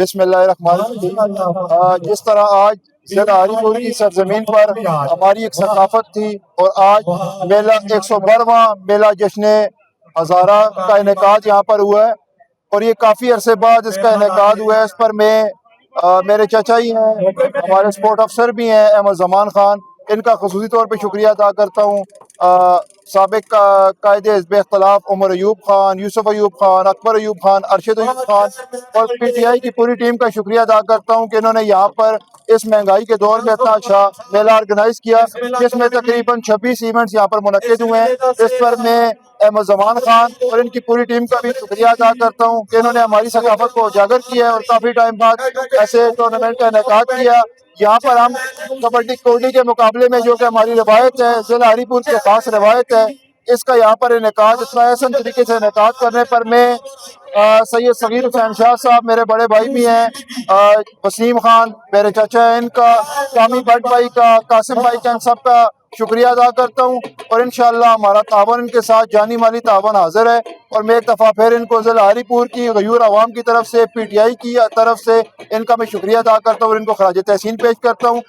بسم اللہ الرحمن الرحیم۔ جس طرح آج ضلع ہری پور کی سرزمین پر ہماری ایک ثقافت تھی اور آج میلہ 112واں میلہ جشن ہزارہ کا انعقاد یہاں پر ہوا ہے، اور یہ کافی عرصے بعد اس کا انعقاد ہوا ہے۔ اس پر میں میرے چچا ہی ہیں، ہمارے سپورٹ افسر بھی ہیں احمد زمان خان، ان کا خصوصی طور پہ شکریہ ادا کرتا ہوں۔ سابق قائد حزب اختلاف عمر ایوب خان، یوسف ایوب خان، اکبر ایوب خان، ارشد ایوب خان اور پی ٹی آئی کی پوری ٹیم کا شکریہ ادا کرتا ہوں کہ انہوں نے یہاں پر اس مہنگائی کے دور میں اتنا اچھا میلہ آرگنائز کیا، جس میں تقریباً 26 ایونٹس یہاں پر منعقد ہوئے ہیں۔ اس پر میں احمد زمان خان اور ان کی پوری ٹیم کا بھی شکریہ ادا کرتا ہوں کہ انہوں نے ہماری ثقافت کو اجاگر کیا ہے اور کافی ٹائم بعد ایسے ٹورنامنٹ کا انعقاد کیا۔ یہاں پر ہم کبڈی کوڈی کے مقابلے میں، جو کہ ہماری روایت ہے، ضلع ہری پور کی خاص روایت ہے، اس کا یہاں پر انعقاد اتنا احسن طریقے سے انعقاد کرنے پر میں سید صغیر حسین شاہ صاحب میرے بڑے بھائی بھی ہیں، وسیم خان میرے چچا ہیں، ان کا، کامی بٹ بھائی کا، قاسم بھائی کا، ان سب کا شکریہ ادا کرتا ہوں۔ اور انشاءاللہ ہمارا تعاون ان کے ساتھ جانی مالی تعاون حاضر ہے، اور میں ایک دفعہ پھر ان کو ضلع ہری پور کی غیور عوام کی طرف سے، پی ٹی آئی کی طرف سے ان کا میں شکریہ ادا کرتا ہوں اور ان کو خراج تحسین پیش کرتا ہوں۔